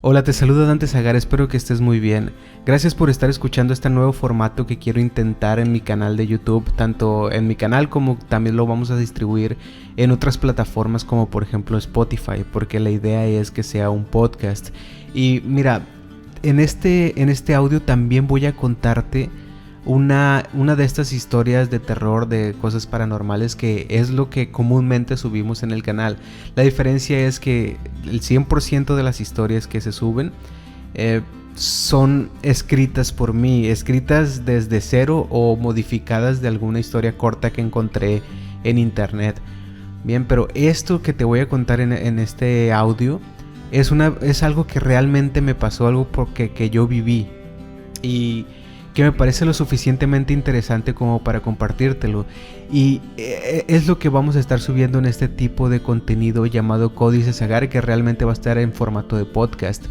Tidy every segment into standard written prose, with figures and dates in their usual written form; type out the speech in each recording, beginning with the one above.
Hola, te saluda Dante Zagar, espero que estés muy bien. Gracias por estar escuchando este nuevo formato que quiero intentar en mi canal de YouTube, tanto en mi canal como también lo vamos a distribuir en otras plataformas como por ejemplo Spotify, porque la idea es que sea un podcast. Y mira, en este audio también voy a contarte una de estas historias de terror, de cosas paranormales, que es lo que comúnmente subimos en el canal. La diferencia es que el 100% de las historias que se suben son escritas por mí, escritas desde cero o modificadas de alguna historia corta que encontré en internet. Bien, pero esto que te voy a contar en este audio es algo que realmente me pasó, algo que yo viví y que me parece lo suficientemente interesante como para compartírtelo, y es lo que vamos a estar subiendo en este tipo de contenido llamado Códice Zagar, que realmente va a estar en formato de podcast.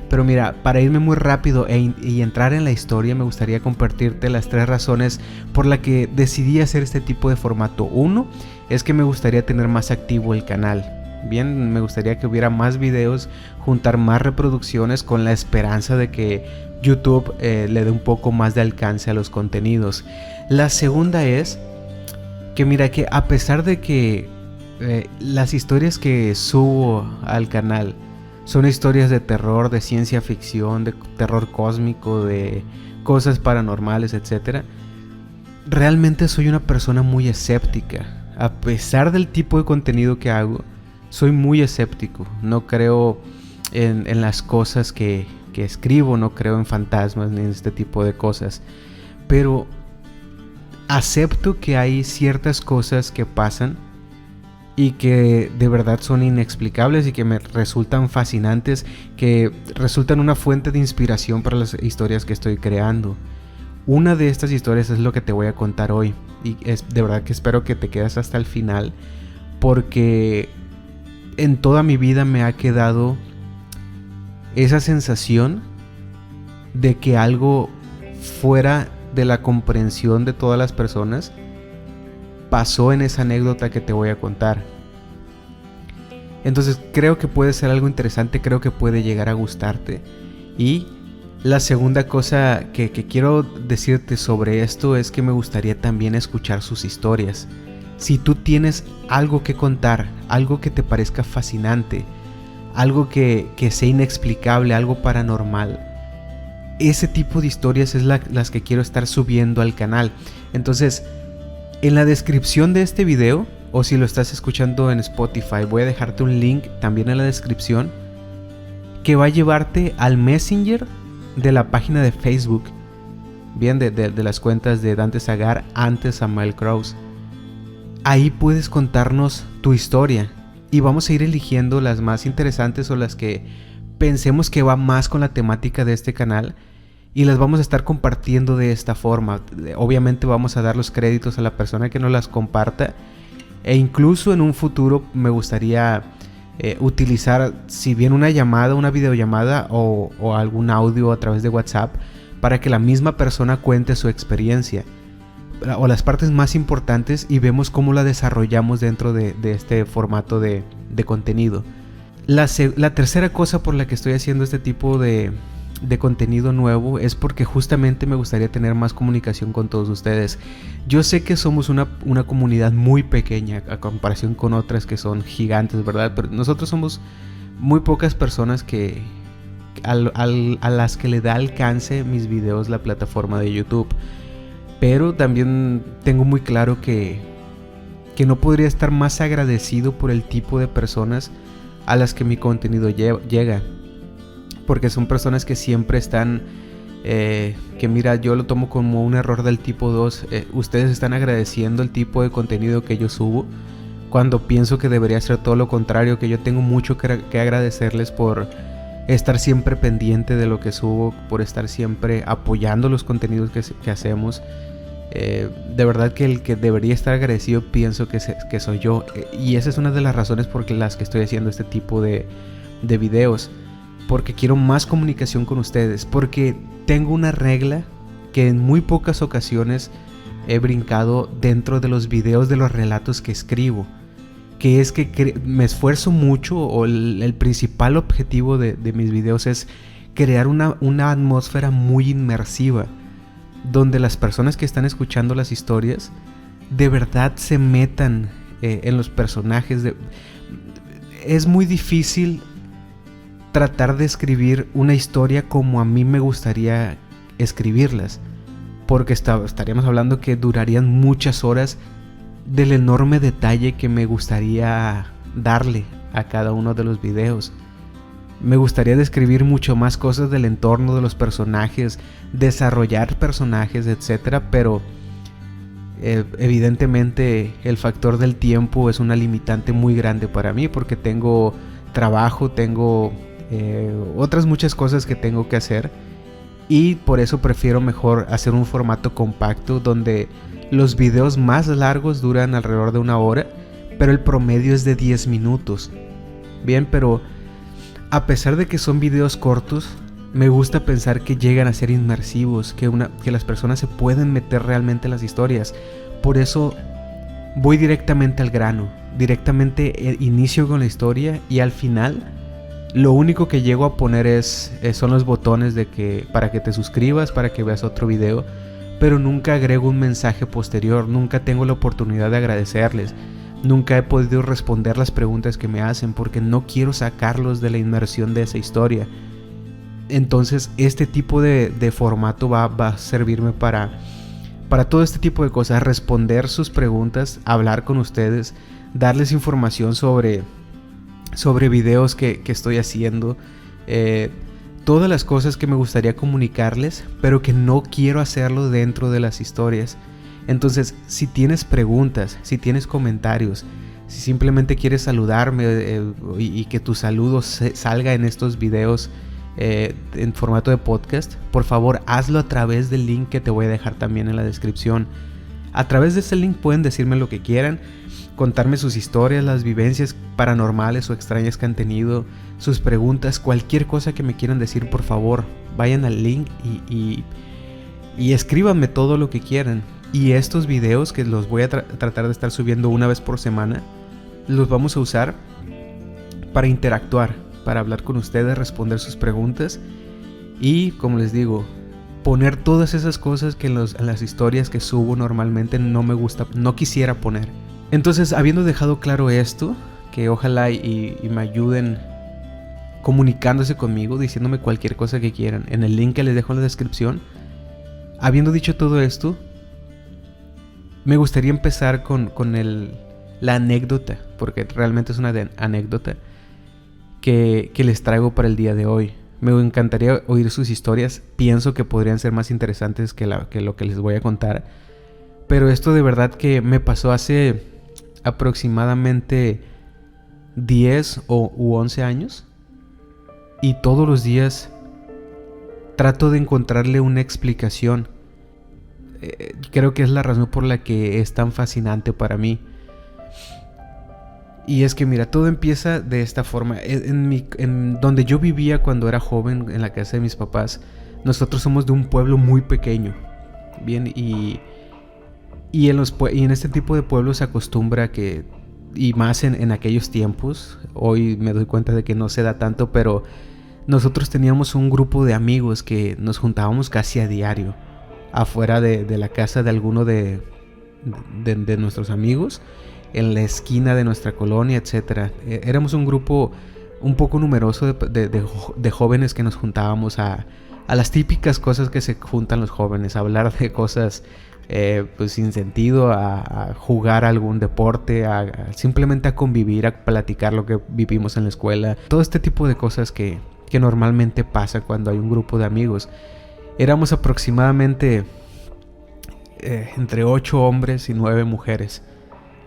Pero mira, para irme muy rápido y entrar en la historia, me gustaría compartirte las 3 razones por las que decidí hacer este tipo de formato. Uno, es que me gustaría tener más activo el canal. Bien, me gustaría que hubiera más videos, juntar más reproducciones con la esperanza de que YouTube le dé un poco más de alcance a los contenidos. La segunda es que mira, que a pesar de que las historias que subo al canal son historias de terror, de ciencia ficción, de terror cósmico, de cosas paranormales, etc., realmente soy una persona muy escéptica. A pesar del tipo de contenido que hago, soy muy escéptico. No creo en las cosas que escribo, no creo en fantasmas ni en este tipo de cosas, pero acepto que hay ciertas cosas que pasan y que de verdad son inexplicables y que me resultan fascinantes, que resultan una fuente de inspiración para las historias que estoy creando. Una de estas historias es lo que te voy a contar hoy, y es de verdad que espero que te quedes hasta el final, porque en toda mi vida me ha quedado esa sensación de que algo fuera de la comprensión de todas las personas pasó en esa anécdota que te voy a contar. Entonces creo que puede ser algo interesante, creo que puede llegar a gustarte. Y la segunda cosa que quiero decirte sobre esto es que me gustaría también escuchar sus historias. Si tú tienes algo que contar, algo que te parezca fascinante, algo que sea inexplicable, algo paranormal, ese tipo de historias es las que quiero estar subiendo al canal. Entonces, en la descripción de este video, o si lo estás escuchando en Spotify, voy a dejarte un link también en la descripción que va a llevarte al Messenger de la página de Facebook, bien, de las cuentas de Dante Zagar antes Samael Kraus. Ahí puedes contarnos tu historia y vamos a ir eligiendo las más interesantes o las que pensemos que va más con la temática de este canal, y las vamos a estar compartiendo de esta forma. Obviamente vamos a dar los créditos a la persona que nos las comparta, e incluso en un futuro me gustaría utilizar, si bien una llamada, una videollamada o algún audio a través de WhatsApp, para que la misma persona cuente su experiencia o las partes más importantes y vemos cómo la desarrollamos dentro de este formato de contenido. La tercera cosa por la que estoy haciendo este tipo de contenido nuevo es porque justamente me gustaría tener más comunicación con todos ustedes. Yo sé que somos una comunidad muy pequeña a comparación con otras que son gigantes, ¿verdad? Pero nosotros somos muy pocas personas a las que le da alcance mis videos la plataforma de YouTube. Pero también tengo muy claro que no podría estar más agradecido por el tipo de personas a las que mi contenido llega, porque son personas que siempre están, que mira, yo lo tomo como un error del tipo 2, ustedes están agradeciendo el tipo de contenido que yo subo, cuando pienso que debería ser todo lo contrario, que yo tengo mucho que agradecerles por estar siempre pendiente de lo que subo, por estar siempre apoyando los contenidos que hacemos. De verdad que el que debería estar agradecido pienso que soy yo, y esa es una de las razones por las que estoy haciendo este tipo de videos, porque quiero más comunicación con ustedes, porque tengo una regla que en muy pocas ocasiones he brincado dentro de los videos, de los relatos que escribo, que es que me esfuerzo mucho, o el principal objetivo de mis videos es crear una atmósfera muy inmersiva, donde las personas que están escuchando las historias de verdad se metan en los personajes. Es muy difícil tratar de escribir una historia como a mí me gustaría escribirlas, porque estaríamos hablando que durarían muchas horas del enorme detalle que me gustaría darle a cada uno de los videos. Me gustaría describir mucho más cosas del entorno de los personajes, desarrollar personajes, etcétera, pero evidentemente el factor del tiempo es una limitante muy grande para mí, porque tengo trabajo, tengo otras muchas cosas que tengo que hacer, y por eso prefiero mejor hacer un formato compacto donde los videos más largos duran alrededor de 1 hora, pero el promedio es de 10 minutos. Bien, pero a pesar de que son videos cortos, me gusta pensar que llegan a ser inmersivos, que las personas se pueden meter realmente en las historias. Por eso voy directamente al grano, directamente inicio con la historia, y al final lo único que llego a poner son los botones para que te suscribas, para que veas otro video, pero nunca agrego un mensaje posterior, nunca tengo la oportunidad de agradecerles. Nunca he podido responder las preguntas que me hacen, porque no quiero sacarlos de la inmersión de esa historia. Entonces este tipo de formato va a servirme para todo este tipo de cosas: responder sus preguntas, hablar con ustedes, darles información sobre videos que estoy haciendo, todas las cosas que me gustaría comunicarles, pero que no quiero hacerlo dentro de las historias. Entonces, si tienes preguntas, si tienes comentarios, si simplemente quieres saludarme y que tu saludo salga en estos videos en formato de podcast, por favor hazlo a través del link que te voy a dejar también en la descripción. A través de ese link pueden decirme lo que quieran, contarme sus historias, las vivencias paranormales o extrañas que han tenido, sus preguntas, cualquier cosa que me quieran decir. Por favor, vayan al link y escríbanme todo lo que quieran. Y estos videos, que los voy a tratar de estar subiendo una vez por semana, los vamos a usar para interactuar, para hablar con ustedes, responder sus preguntas y, como les digo, poner todas esas cosas que en las historias que subo normalmente no quisiera poner. Entonces, habiendo dejado claro esto, que ojalá y me ayuden comunicándose conmigo, diciéndome cualquier cosa que quieran en el link que les dejo en la descripción. Habiendo dicho todo esto, me gustaría empezar con la anécdota, porque realmente es una anécdota que les traigo para el día de hoy. Me encantaría oír sus historias. Pienso que podrían ser más interesantes que lo que les voy a contar. Pero esto de verdad que me pasó hace aproximadamente 10 u 11 años. Y todos los días trato de encontrarle una explicación. Creo que es la razón por la que es tan fascinante para mí. Y es que mira, todo empieza de esta forma. En donde yo vivía cuando era joven, en la casa de mis papás, nosotros somos de un pueblo muy pequeño. Bien, y en este tipo de pueblos se acostumbra que, y más en aquellos tiempos, hoy me doy cuenta de que no se da tanto, pero nosotros teníamos un grupo de amigos que nos juntábamos casi a diario afuera de la casa de alguno de nuestros amigos, en la esquina de nuestra colonia, etcétera. Éramos un grupo un poco numeroso de jóvenes que nos juntábamos a las típicas cosas que se juntan los jóvenes, a hablar de cosas pues sin sentido, a jugar algún deporte, simplemente a convivir, a platicar lo que vivimos en la escuela, todo este tipo de cosas que normalmente pasa cuando hay un grupo de amigos. Éramos aproximadamente entre 8 hombres y 9 mujeres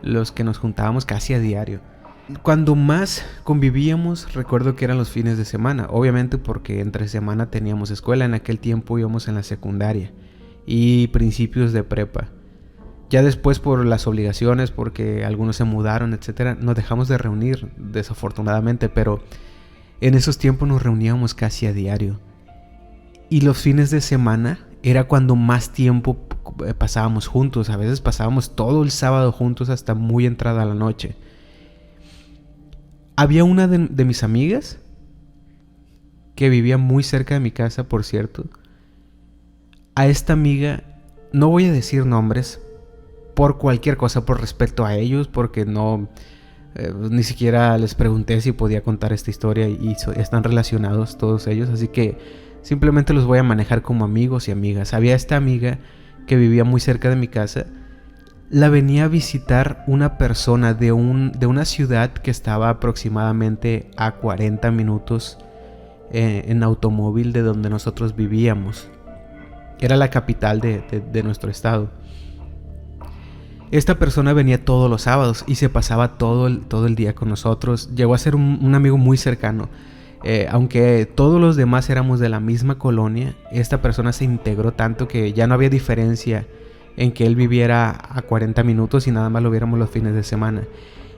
los que nos juntábamos casi a diario. Cuando más convivíamos, recuerdo que eran los fines de semana, obviamente porque entre semana teníamos escuela. En aquel tiempo íbamos en la secundaria y principios de prepa. Ya después, por las obligaciones, porque algunos se mudaron, etcétera, nos dejamos de reunir, desafortunadamente, pero en esos tiempos nos reuníamos casi a diario. Y los fines de semana era cuando más tiempo pasábamos juntos. A veces pasábamos todo el sábado juntos hasta muy entrada la noche. Había una de mis amigas que vivía muy cerca de mi casa, por cierto. A esta amiga, no voy a decir nombres por cualquier cosa, por respeto a ellos, porque no, ni siquiera les pregunté si podía contar esta historia y están relacionados todos ellos, así que simplemente los voy a manejar como amigos y amigas. Había esta amiga que vivía muy cerca de mi casa. La venía a visitar una persona de una ciudad que estaba aproximadamente a 40 minutos en automóvil de donde nosotros vivíamos. Era la capital de nuestro estado. Esta persona venía todos los sábados y se pasaba todo el día con nosotros. Llegó a ser un amigo muy cercano. Aunque todos los demás éramos de la misma colonia, esta persona se integró tanto que ya no había diferencia en que él viviera a 40 minutos y nada más lo viéramos los fines de semana.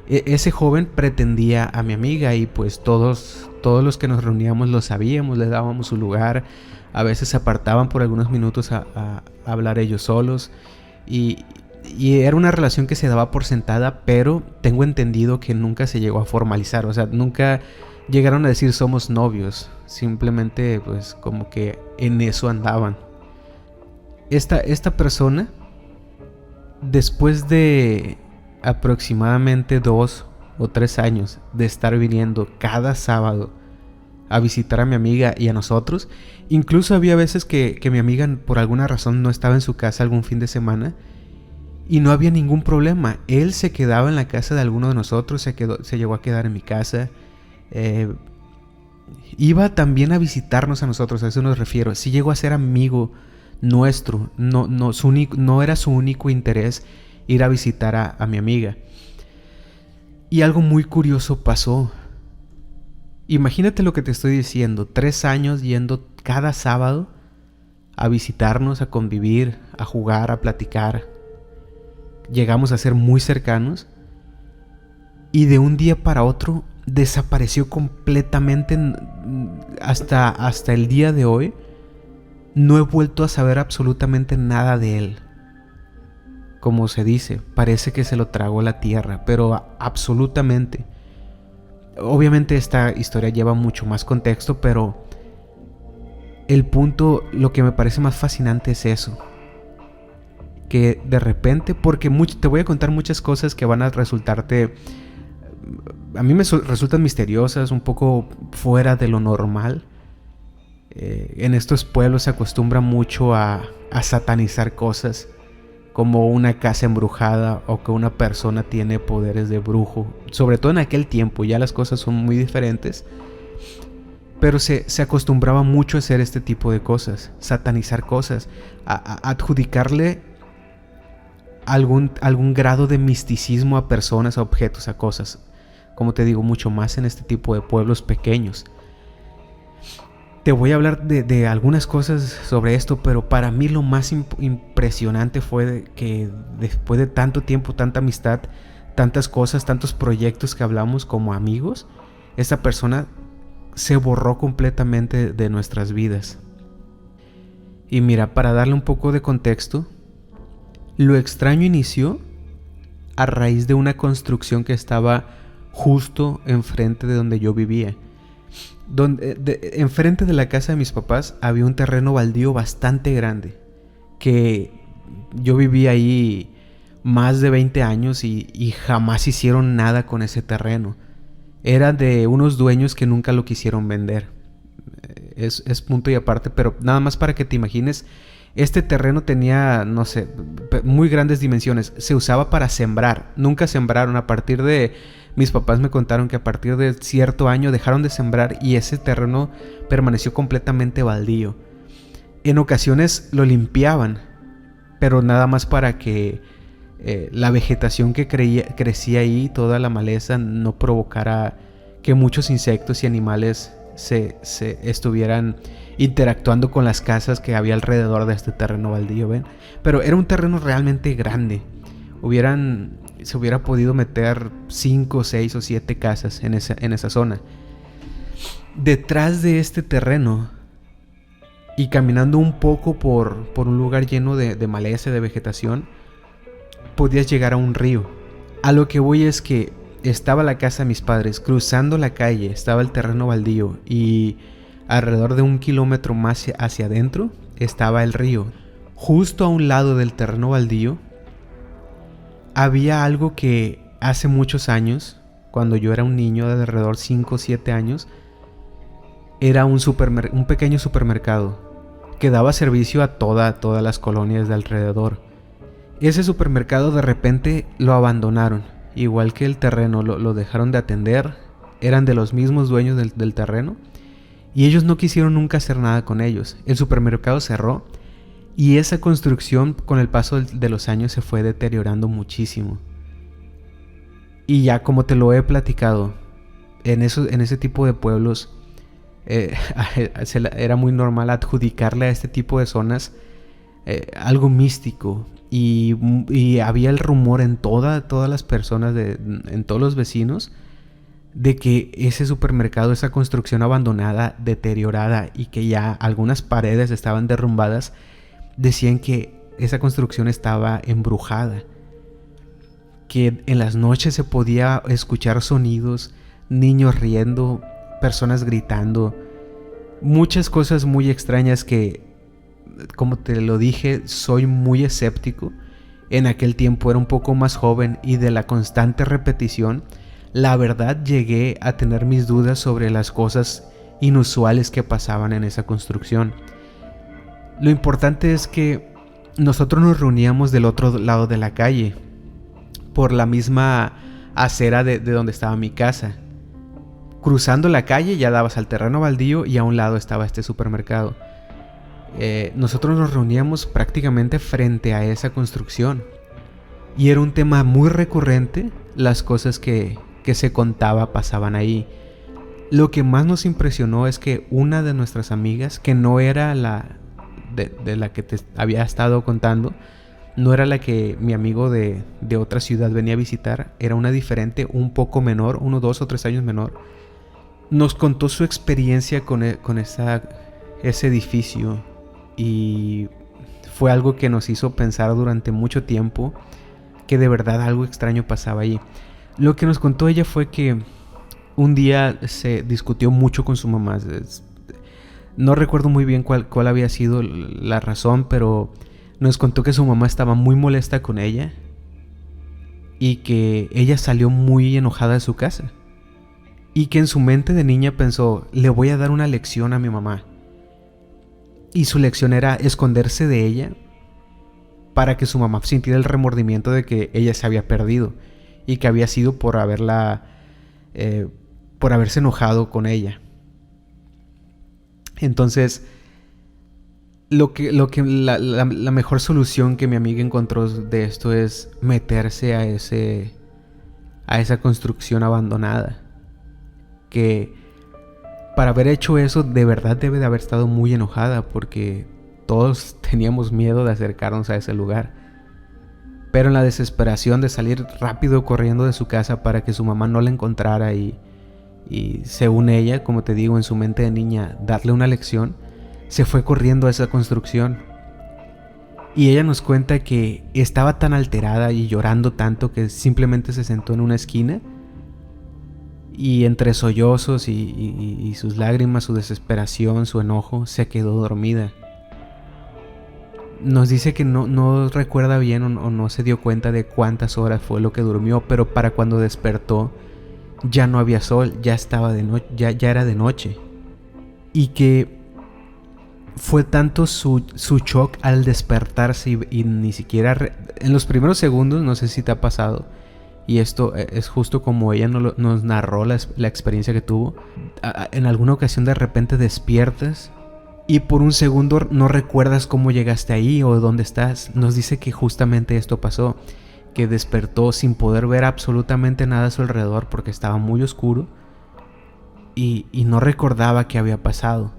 Ese joven pretendía a mi amiga y pues todos los que nos reuníamos lo sabíamos, le dábamos su lugar. A veces se apartaban por algunos minutos a hablar ellos solos y era una relación que se daba por sentada, pero tengo entendido que nunca se llegó a formalizar. O sea, nunca llegaron a decir somos novios. Simplemente pues como que en eso andaban. Esta persona, después de aproximadamente 2 o 3 años de estar viniendo cada sábado a visitar a mi amiga y a nosotros, incluso había veces que mi amiga por alguna razón no estaba en su casa algún fin de semana y no había ningún problema. Él se quedaba en la casa de alguno de nosotros, se llegó a quedar en mi casa. Iba también a visitarnos a nosotros, a eso nos refiero. Sí llegó a ser amigo nuestro. No era su único interés ir a visitar a mi amiga. Y algo muy curioso pasó. Imagínate lo que te estoy diciendo. 3 años yendo cada sábado a visitarnos, a convivir, a jugar, a platicar. Llegamos a ser muy cercanos. Y de un día para otro desapareció completamente. Hasta el día de hoy no he vuelto a saber absolutamente nada de él. Como se dice, parece que se lo tragó la tierra, pero absolutamente. Obviamente esta historia lleva mucho más contexto, pero el punto, lo que me parece más fascinante es eso. Que de repente, porque te voy a contar muchas cosas que van a resultarte, a mí me resultan misteriosas, un poco fuera de lo normal. En estos pueblos se acostumbra mucho a satanizar cosas, como una casa embrujada o que una persona tiene poderes de brujo. Sobre todo en aquel tiempo, ya las cosas son muy diferentes. Pero se acostumbraba mucho a hacer este tipo de cosas, satanizar cosas, a adjudicarle algún grado de misticismo a personas, a objetos, a cosas. Como te digo, mucho más en este tipo de pueblos pequeños. Te voy a hablar de algunas cosas sobre esto, pero para mí lo más impresionante fue que después de tanto tiempo, tanta amistad, tantas cosas, tantos proyectos que hablamos como amigos, esta persona se borró completamente de nuestras vidas. Y mira, para darle un poco de contexto, lo extraño inició a raíz de una construcción que estaba justo enfrente de donde yo vivía. Enfrente de la casa de mis papás había un terreno baldío bastante grande, que yo viví ahí más de 20 años y jamás hicieron nada con ese terreno. Era de unos dueños que nunca lo quisieron vender. Es punto y aparte, pero nada más para que te imagines, este terreno tenía, no sé, muy grandes dimensiones. Se usaba para sembrar, nunca sembraron. Mis papás me contaron que a partir de cierto año dejaron de sembrar y ese terreno permaneció completamente baldío. En ocasiones lo limpiaban, pero nada más para que la vegetación que crecía ahí, toda la maleza, no provocara que muchos insectos y animales se estuvieran interactuando con las casas que había alrededor de este terreno baldío, ¿ven? Pero era un terreno realmente grande. Se hubiera podido meter 5, 6 o 7 casas en esa zona. Detrás de este terreno y caminando un poco por un lugar lleno de maleza, de vegetación, podías llegar a un río. A lo que voy es que estaba la casa de mis padres, cruzando la calle estaba el terreno baldío y alrededor de 1 kilómetro más hacia adentro estaba el río. Justo a un lado del terreno baldío había algo que hace muchos años, cuando yo era un niño de alrededor 5 o 7 años, era un pequeño supermercado que daba servicio a todas las colonias de alrededor. Ese supermercado de repente lo abandonaron, igual que el terreno, lo dejaron de atender. Eran de los mismos dueños del terreno y ellos no quisieron nunca hacer nada con ellos. El supermercado cerró y esa construcción con el paso de los años se fue deteriorando muchísimo. Y ya, como te lo he platicado, en ese tipo de pueblos era muy normal adjudicarle a este tipo de zonas algo místico. Y había el rumor en todas las personas, en todos los vecinos, de que ese supermercado, esa construcción abandonada, deteriorada y que ya algunas paredes estaban derrumbadas, decían que esa construcción estaba embrujada, que en las noches se podía escuchar sonidos, niños riendo, personas gritando, muchas cosas muy extrañas que, como te lo dije, soy muy escéptico. En aquel tiempo era un poco más joven y de la constante repetición, la verdad llegué a tener mis dudas sobre las cosas inusuales que pasaban en esa construcción. Lo importante es que nosotros nos reuníamos del otro lado de la calle, por la misma acera de donde estaba mi casa. Cruzando la calle ya dabas al terreno baldío y a un lado estaba este supermercado. Nosotros nos reuníamos prácticamente frente a esa construcción y era un tema muy recurrente las cosas que se contaba pasaban ahí. Lo que más nos impresionó es que una de nuestras amigas, que no era la de la que te había estado contando, no era la que mi amigo de otra ciudad venía a visitar, era una diferente, un poco menor, 1, 2 o 3 años menor. Nos contó su experiencia con ese edificio y fue algo que nos hizo pensar durante mucho tiempo que de verdad algo extraño pasaba ahí. Lo que nos contó ella fue que un día se discutió mucho con su mamá. No recuerdo muy bien cuál había sido la razón, pero nos contó que su mamá estaba muy molesta con ella y que ella salió muy enojada de su casa. Y que en su mente de niña pensó, le voy a dar una lección a mi mamá. Y su lección era esconderse de ella para que su mamá sintiera el remordimiento de que ella se había perdido y que había sido por haberse enojado con ella. Entonces, la mejor solución que mi amiga encontró de esto es meterse a esa construcción abandonada. Que para haber hecho eso de verdad debe de haber estado muy enojada, porque todos teníamos miedo de acercarnos a ese lugar. Pero en la desesperación de salir rápido corriendo de su casa para que su mamá no la encontrara y según ella, como te digo, en su mente de niña, darle una lección, se fue corriendo a esa construcción. Y ella nos cuenta que estaba tan alterada y llorando tanto que simplemente se sentó en una esquina y entre sollozos y sus lágrimas, su desesperación, su enojo, se quedó dormida. Nos dice que no recuerda bien o no se dio cuenta de cuántas horas fue lo que durmió, pero para cuando despertó ya no había sol, ya estaba ya era de noche. Y que fue tanto su shock al despertarse y ni siquiera en los primeros segundos, no sé si te ha pasado, y esto es justo como ella nos narró la experiencia que tuvo. En alguna ocasión de repente despiertas y por un segundo no recuerdas cómo llegaste ahí o dónde estás. Nos dice que justamente esto pasó, que despertó sin poder ver absolutamente nada a su alrededor porque estaba muy oscuro y no recordaba qué había pasado.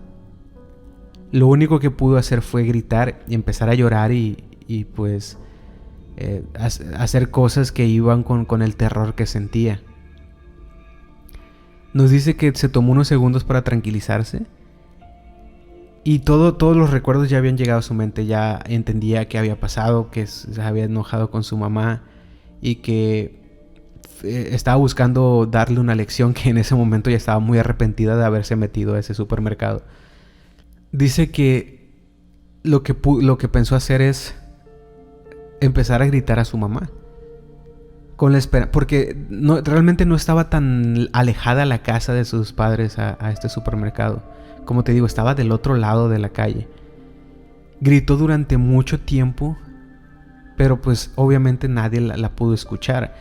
Lo único que pudo hacer fue gritar y empezar a llorar y pues hacer cosas que iban con el terror que sentía. Nos dice que se tomó unos segundos para tranquilizarse y todos los recuerdos ya habían llegado a su mente. Ya entendía qué había pasado, que se había enojado con su mamá y que estaba buscando darle una lección, que en ese momento ya estaba muy arrepentida de haberse metido a ese supermercado. Dice que lo que pensó hacer es empezar a gritar a su mamá. Con la espera, porque realmente no estaba tan alejada la casa de sus padres a este supermercado. Como te digo, estaba del otro lado de la calle. Gritó durante mucho tiempo, pero pues obviamente nadie la pudo escuchar.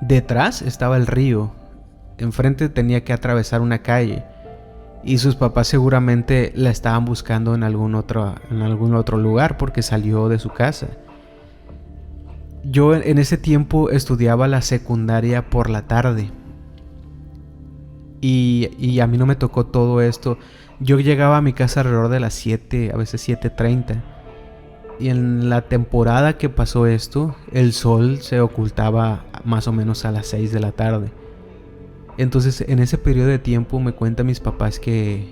Detrás estaba el río. Enfrente tenía que atravesar una calle. Y sus papás seguramente la estaban buscando en algún otro lugar porque salió de su casa. Yo en ese tiempo estudiaba la secundaria por la tarde. Y a mí no me tocó todo esto. Yo llegaba a mi casa alrededor de las 7, a veces 7:30. Y en la temporada que pasó esto, el sol se ocultaba más o menos a las 6 de la tarde. Entonces en ese periodo de tiempo me cuentan mis papás que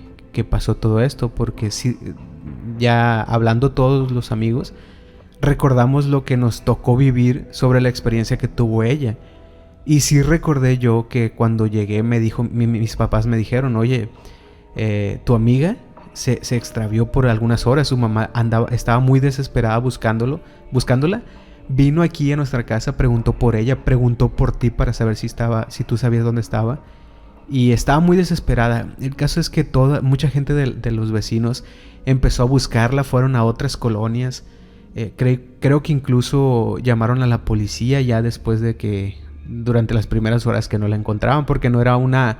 pasó todo esto. Porque sí, ya hablando todos los amigos, recordamos lo que nos tocó vivir sobre la experiencia que tuvo ella. Y sí recordé yo que cuando llegué mis papás me dijeron, oye, tu amiga se extravió por algunas horas. Su mamá estaba muy desesperada buscándola. Vino aquí a nuestra casa, preguntó por ella, preguntó por ti para saber si tú sabías dónde estaba. Y estaba muy desesperada. El caso es que mucha gente de los vecinos empezó a buscarla, fueron a otras colonias. Creo que incluso llamaron a la policía ya después de que, durante las primeras horas que no la encontraban, porque no era una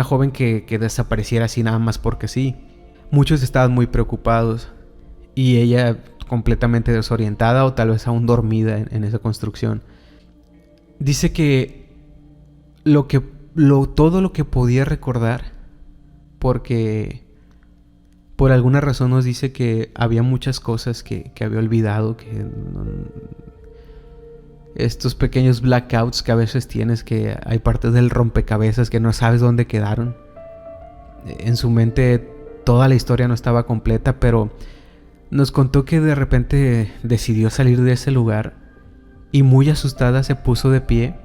joven que desapareciera así nada más porque sí. Muchos estaban muy preocupados y ella completamente desorientada o tal vez aún dormida en esa construcción. Dice que todo lo que podía recordar, porque por alguna razón nos dice que había muchas cosas que había olvidado, estos pequeños blackouts que a veces tienes, que hay partes del rompecabezas que no sabes dónde quedaron. En su mente toda la historia no estaba completa, pero nos contó que de repente decidió salir de ese lugar y muy asustada se puso de pie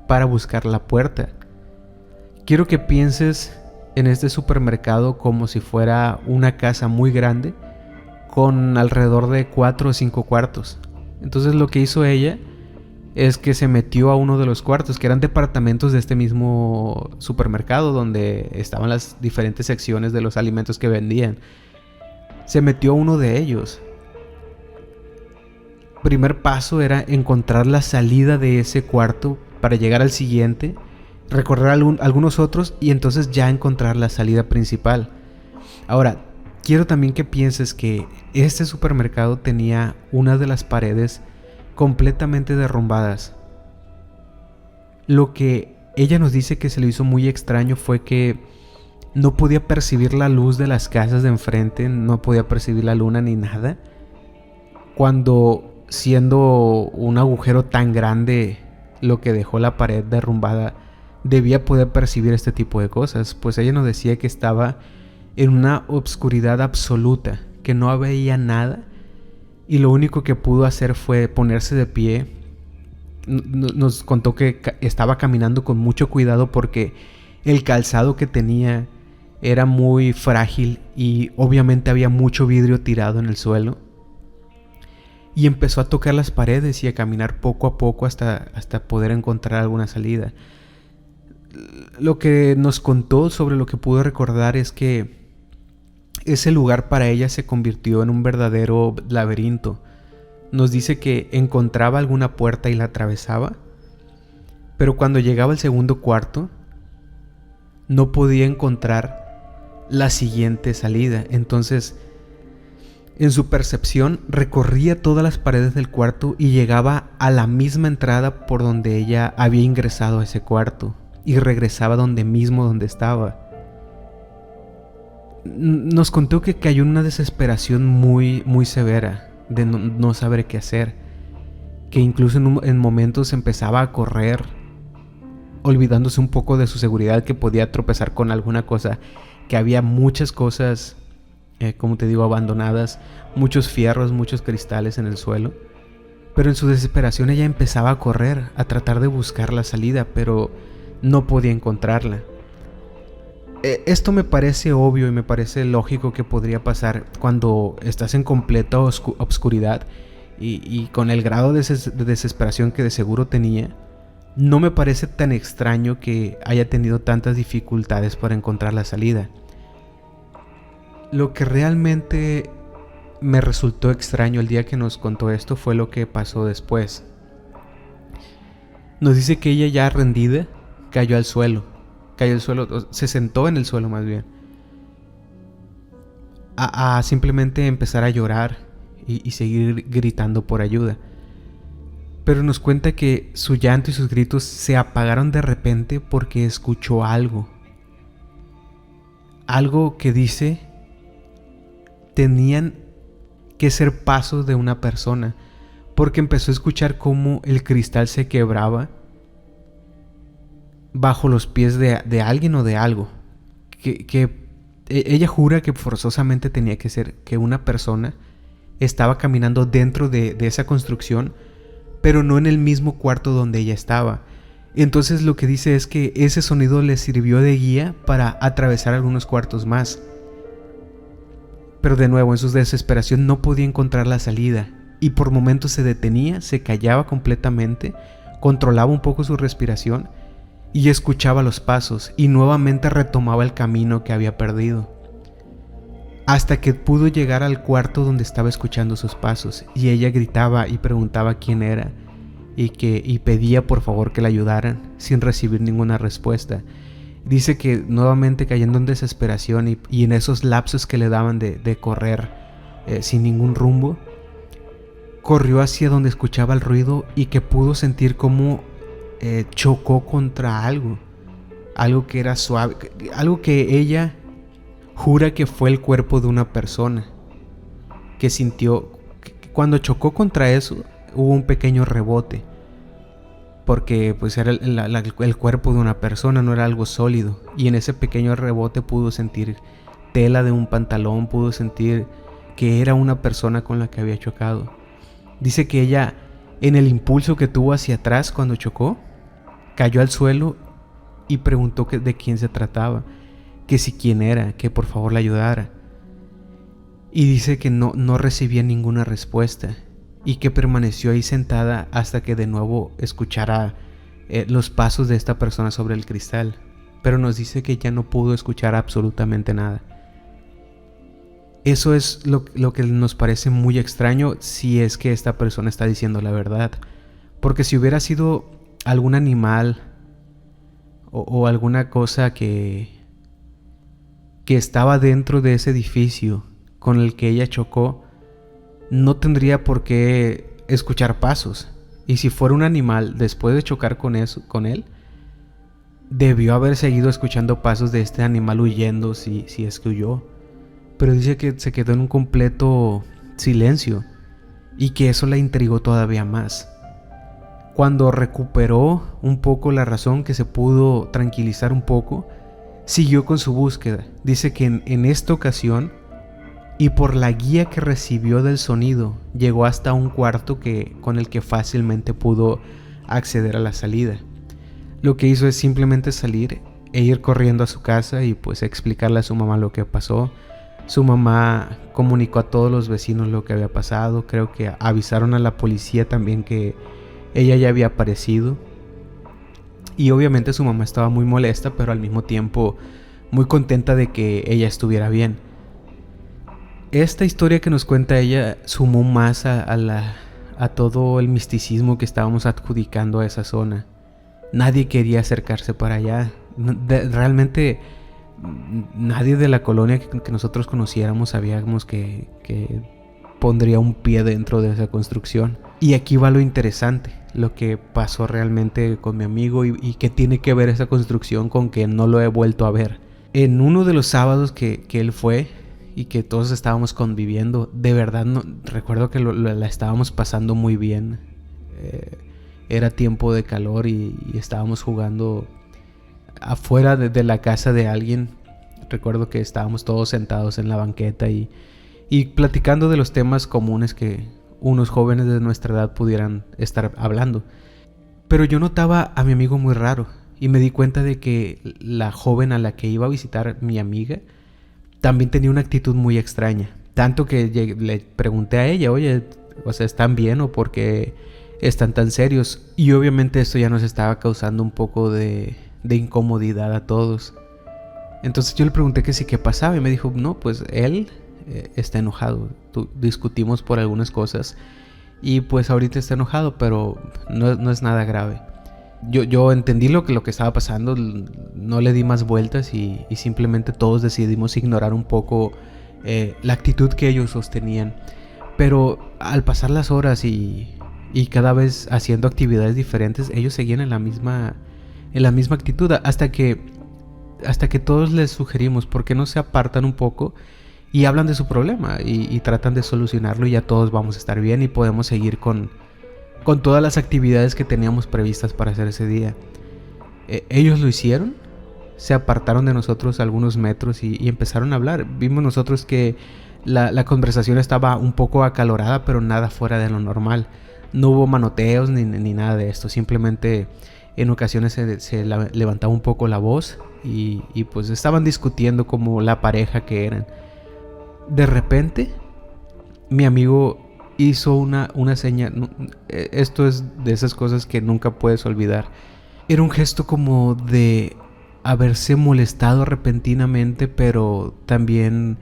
para buscar la puerta. Quiero que pienses en este supermercado como si fuera una casa muy grande con alrededor de 4 o 5 cuartos. Entonces lo que hizo ella es que se metió a uno de los cuartos, que eran departamentos de este mismo supermercado donde estaban las diferentes secciones de los alimentos que vendían. Se metió a uno de ellos. Primer paso era encontrar la salida de ese cuarto para llegar al siguiente, recorrer algunos otros y entonces ya encontrar la salida principal. Ahora, quiero también que pienses que este supermercado tenía una de las paredes completamente derrumbadas. Lo que ella nos dice que se le hizo muy extraño fue que no podía percibir la luz de las casas de enfrente, no podía percibir la luna ni nada, cuando, siendo un agujero tan grande lo que dejó la pared derrumbada, debía poder percibir este tipo de cosas. Pues ella nos decía que estaba en una obscuridad absoluta, que no veía nada y lo único que pudo hacer fue ponerse de pie. Nos contó que estaba caminando con mucho cuidado porque el calzado que tenía era muy frágil y obviamente había mucho vidrio tirado en el suelo. Y empezó a tocar las paredes y a caminar poco a poco hasta poder encontrar alguna salida. Lo que nos contó sobre lo que pudo recordar es que ese lugar para ella se convirtió en un verdadero laberinto. Nos dice que encontraba alguna puerta y la atravesaba, pero cuando llegaba al segundo cuarto no podía encontrar la siguiente salida. Entonces, en su percepción, recorría todas las paredes del cuarto y llegaba a la misma entrada por donde ella había ingresado a ese cuarto y regresaba donde estaba. Nos contó que cayó en una desesperación muy, muy severa de no saber qué hacer, que incluso en momentos empezaba a correr, olvidándose un poco de su seguridad, que podía tropezar con alguna cosa, que había muchas cosas, como te digo, abandonadas, muchos fierros, muchos cristales en el suelo. Pero en su desesperación ella empezaba a correr, a tratar de buscar la salida, pero no podía encontrarla. Esto me parece obvio y me parece lógico que podría pasar cuando estás en completa obscuridad y con el grado de desesperación que de seguro tenía. No me parece tan extraño que haya tenido tantas dificultades para encontrar la salida. Lo que realmente me resultó extraño el día que nos contó esto fue lo que pasó después. Nos dice que ella, ya rendida, cayó al suelo, se sentó en el suelo más bien, a simplemente empezar a llorar y seguir gritando por ayuda. Pero nos cuenta que su llanto y sus gritos se apagaron de repente porque escuchó algo que dice tenían que ser pasos de una persona, porque empezó a escuchar cómo el cristal se quebraba bajo los pies de alguien o de algo. Ella jura que forzosamente tenía que ser que una persona estaba caminando dentro de esa construcción, pero no en el mismo cuarto donde ella estaba. Entonces lo que dice es que ese sonido le sirvió de guía para atravesar algunos cuartos más. Pero de nuevo, en su desesperación no podía encontrar la salida y por momentos se detenía, se callaba completamente, controlaba un poco su respiración y escuchaba los pasos y nuevamente retomaba el camino que había perdido. Hasta que pudo llegar al cuarto donde estaba escuchando sus pasos y ella gritaba y preguntaba quién era y pedía por favor que la ayudaran sin recibir ninguna respuesta. Dice que nuevamente cayendo en desesperación y en esos lapsos que le daban de correr sin ningún rumbo, corrió hacia donde escuchaba el ruido y que pudo sentir cómo chocó contra algo que era suave, algo que ella jura que fue el cuerpo de una persona, que sintió que cuando chocó contra eso hubo un pequeño rebote, porque pues era el cuerpo de una persona, no era algo sólido, y en ese pequeño rebote pudo sentir tela de un pantalón, pudo sentir que era una persona con la que había chocado. Dice que ella, en el impulso que tuvo hacia atrás cuando chocó, cayó al suelo y preguntó de quién se trataba, que si quién era, que por favor la ayudara. Y dice que no recibía ninguna respuesta y que permaneció ahí sentada hasta que de nuevo escuchara los pasos de esta persona sobre el cristal. Pero nos dice que ya no pudo escuchar absolutamente nada. Eso es lo que nos parece muy extraño, si es que esta persona está diciendo la verdad. Porque si hubiera sido algún animal o alguna cosa que estaba dentro de ese edificio con el que ella chocó, no tendría por qué escuchar pasos. Y si fuera un animal, después de chocar con él, debió haber seguido escuchando pasos de este animal huyendo, si es que huyó. Pero dice que se quedó en un completo silencio y que eso la intrigó todavía más. Cuando recuperó un poco la razón, que se pudo tranquilizar un poco, siguió con su búsqueda. Dice que en esta ocasión, y por la guía que recibió del sonido, llegó hasta un cuarto con el que fácilmente pudo acceder a la salida. Lo que hizo es simplemente salir e ir corriendo a su casa y pues explicarle a su mamá lo que pasó. Su mamá comunicó a todos los vecinos lo que había pasado. Creo que avisaron a la policía también que ella ya había aparecido. Y obviamente su mamá estaba muy molesta, pero al mismo tiempo muy contenta de que ella estuviera bien. Esta historia que nos cuenta ella sumó más a todo el misticismo que estábamos adjudicando a esa zona. Nadie quería acercarse para allá. Realmente nadie de la colonia que nosotros conociéramos sabíamos que pondría un pie dentro de esa construcción. Y aquí va lo interesante, lo que pasó realmente con mi amigo y que tiene que ver esa construcción con que no lo he vuelto a ver. En uno de los sábados que él fue y que todos estábamos conviviendo, de verdad recuerdo que la estábamos pasando muy bien. Era tiempo de calor y estábamos jugando afuera de la casa de alguien. Recuerdo que estábamos todos sentados en la banqueta y platicando de los temas comunes unos jóvenes de nuestra edad pudieran estar hablando. Pero yo notaba a mi amigo muy raro y me di cuenta de que la joven a la que iba a visitar mi amiga también tenía una actitud muy extraña. Tanto que le pregunté a ella, oye, o sea, ¿están bien o por qué están tan serios? Y obviamente esto ya nos estaba causando un poco de incomodidad a todos. Entonces yo le pregunté que sí, qué pasaba, y me dijo, no, pues él está enojado. Discutimos por algunas cosas y pues ahorita está enojado, pero no es nada grave. Yo entendí lo que estaba pasando, no le di más vueltas y simplemente todos decidimos ignorar un poco la actitud que ellos sostenían. Pero al pasar las horas y cada vez haciendo actividades diferentes, ellos seguían en la misma actitud, hasta que todos les sugerimos por qué no se apartan un poco y hablan de su problema y tratan de solucionarlo, y ya todos vamos a estar bien y podemos seguir con todas las actividades que teníamos previstas para hacer ese día. Ellos lo hicieron, se apartaron de nosotros algunos metros y empezaron a hablar. Vimos nosotros que la conversación estaba un poco acalorada, pero nada fuera de lo normal. No hubo manoteos ni nada de esto, simplemente en ocasiones se levantaba un poco la voz y pues estaban discutiendo como la pareja que eran. De repente, mi amigo hizo una señal. Esto es de esas cosas que nunca puedes olvidar. Era un gesto como de haberse molestado repentinamente, pero también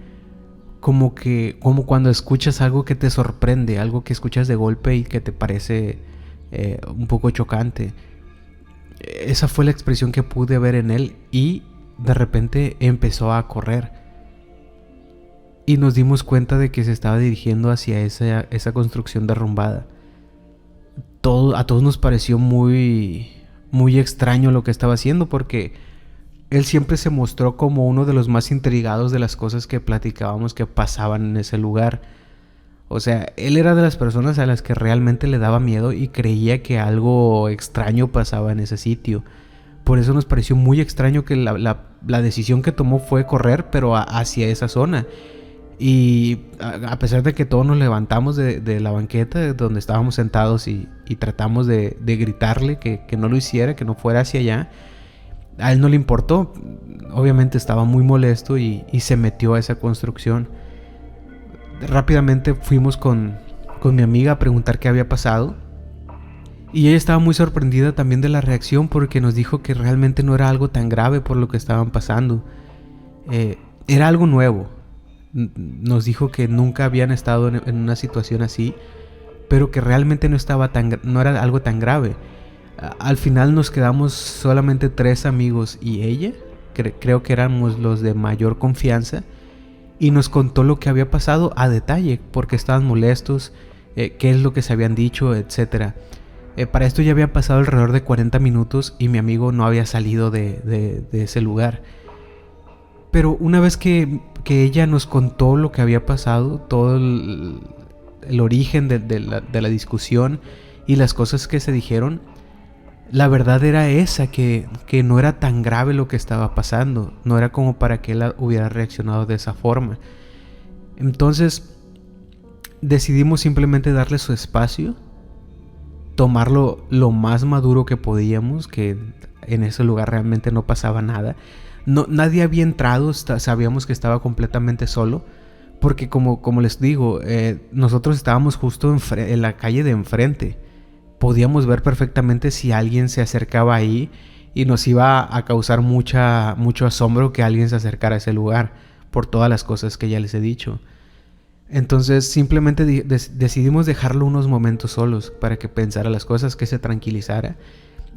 como cuando escuchas algo que te sorprende, algo que escuchas de golpe y que te parece un poco chocante. Esa fue la expresión que pude ver en él, y de repente empezó a correr. Y nos dimos cuenta de que se estaba dirigiendo hacia esa construcción derrumbada. A todos nos pareció muy, muy extraño lo que estaba haciendo, porque él siempre se mostró como uno de los más intrigados de las cosas que platicábamos que pasaban en ese lugar. O sea, él era de las personas a las que realmente le daba miedo y creía que algo extraño pasaba en ese sitio. Por eso nos pareció muy extraño que la decisión que tomó fue correr, pero hacia esa zona. Y a pesar de que todos nos levantamos de la banqueta donde estábamos sentados y tratamos de gritarle que no lo hiciera, que no fuera hacia allá, a él no le importó. Obviamente estaba muy molesto y se metió a esa construcción. Rápidamente fuimos con mi amiga a preguntar qué había pasado, y ella estaba muy sorprendida también de la reacción, porque nos dijo que realmente no era algo tan grave por lo que estaban pasando. Era algo nuevo. Nos dijo que nunca habían estado en una situación así, pero que realmente no era algo tan grave. Al final nos quedamos solamente 3 amigos y ella, creo que éramos los de mayor confianza, y nos contó lo que había pasado a detalle, porque estaban molestos, qué es lo que se habían dicho, etc. Para esto ya había pasado alrededor de 40 minutos y mi amigo no había salido de ese lugar. Pero una vez que ella nos contó lo que había pasado, todo el origen de la discusión y las cosas que se dijeron, la verdad era esa, que no era tan grave lo que estaba pasando. No era como para que él hubiera reaccionado de esa forma. Entonces decidimos simplemente darle su espacio, tomarlo lo más maduro que podíamos, que en ese lugar realmente no pasaba nada. Nadie había entrado, sabíamos que estaba completamente solo, porque como les digo, nosotros estábamos justo en la calle de enfrente. Podíamos ver perfectamente si alguien se acercaba ahí, y nos iba a causar mucho asombro que alguien se acercara a ese lugar por todas las cosas que ya les he dicho. Entonces simplemente decidimos dejarlo unos momentos solos para que pensara las cosas, que se tranquilizara,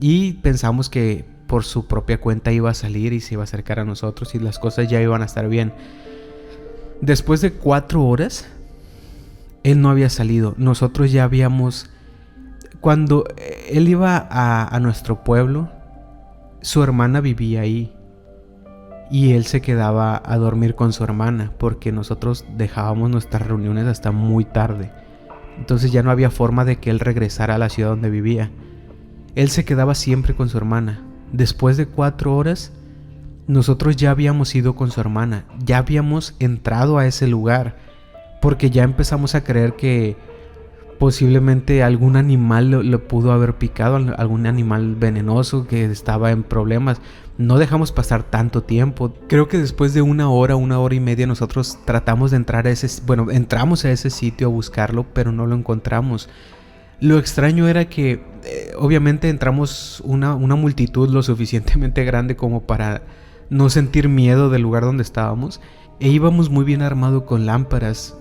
y pensamos que por su propia cuenta iba a salir y se iba a acercar a nosotros y las cosas ya iban a estar bien. Después de 4 horas, él no había salido. Nosotros ya habíamos... Cuando él iba a nuestro pueblo, su hermana vivía ahí, y él se quedaba a dormir con su hermana, porque nosotros dejábamos nuestras reuniones hasta muy tarde. Entonces ya no había forma de que él regresara a la ciudad donde vivía. Él se quedaba siempre con su hermana. Después de 4 horas, nosotros ya habíamos ido con su hermana, ya habíamos entrado a ese lugar, porque ya empezamos a creer que Posiblemente algún animal lo pudo haber picado, algún animal venenoso que estaba en problemas. No dejamos pasar tanto tiempo. Creo que después de una hora y media nosotros tratamos de entrar a entramos a ese sitio a buscarlo, pero no lo encontramos. Lo extraño era que obviamente entramos una multitud lo suficientemente grande como para no sentir miedo del lugar donde estábamos. E íbamos muy bien armados con lámparas.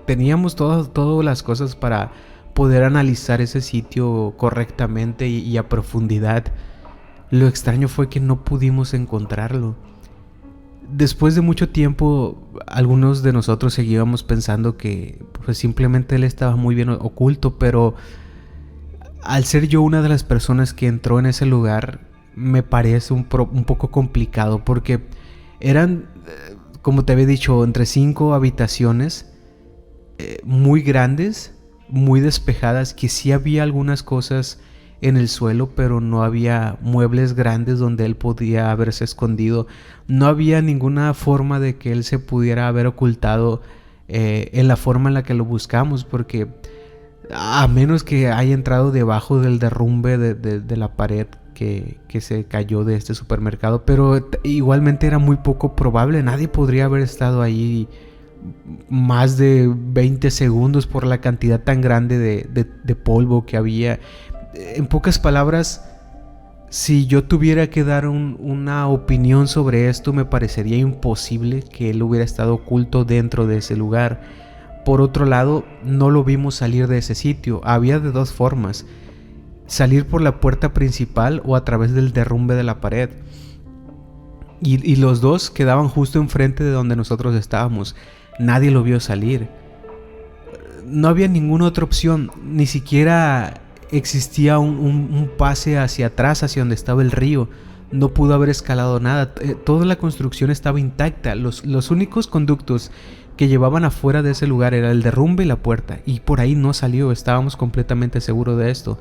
Teníamos todas las cosas para poder analizar ese sitio correctamente y a profundidad. Lo extraño fue que no pudimos encontrarlo. Después de mucho tiempo, algunos de nosotros seguíamos pensando que pues simplemente él estaba muy bien oculto, pero al ser yo una de las personas que entró en ese lugar, me parece un poco complicado porque eran, como te había dicho, entre 5 habitaciones muy grandes, muy despejadas, que sí había algunas cosas en el suelo, pero no había muebles grandes donde él podía haberse escondido. No había ninguna forma de que él se pudiera haber ocultado en la forma en la que lo buscamos, porque a menos que haya entrado debajo del derrumbe de la pared que se cayó de este supermercado, pero igualmente era muy poco probable. Nadie podría haber estado ahí más de 20 segundos por la cantidad tan grande de polvo que había. En pocas palabras, si yo tuviera que dar una opinión sobre esto, me parecería imposible que él hubiera estado oculto dentro de ese lugar. Por otro lado, no lo vimos salir de ese sitio. Había de 2 formas: salir por la puerta principal o a través del derrumbe de la pared. Y los dos quedaban justo enfrente de donde nosotros estábamos. Nadie lo vio salir. No había ninguna otra opción, ni siquiera existía un pase hacia atrás, hacia donde estaba el río. No pudo haber escalado nada. Toda la construcción estaba intacta. Los únicos conductos que llevaban afuera de ese lugar era el derrumbe y la puerta, y por ahí no salió. Estábamos completamente seguros de esto.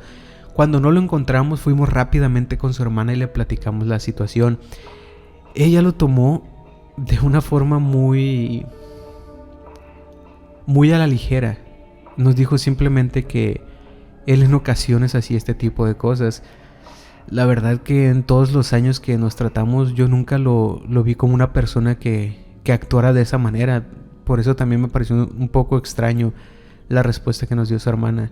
Cuando no lo encontramos, fuimos rápidamente con su hermana y le platicamos la situación. Ella lo tomó de una forma muy a la ligera. Nos dijo simplemente que él en ocasiones hacía este tipo de cosas. La verdad que en todos los años que nos tratamos, yo nunca lo vi como una persona que actuara de esa manera. Por eso también me pareció un poco extraño la respuesta que nos dio su hermana.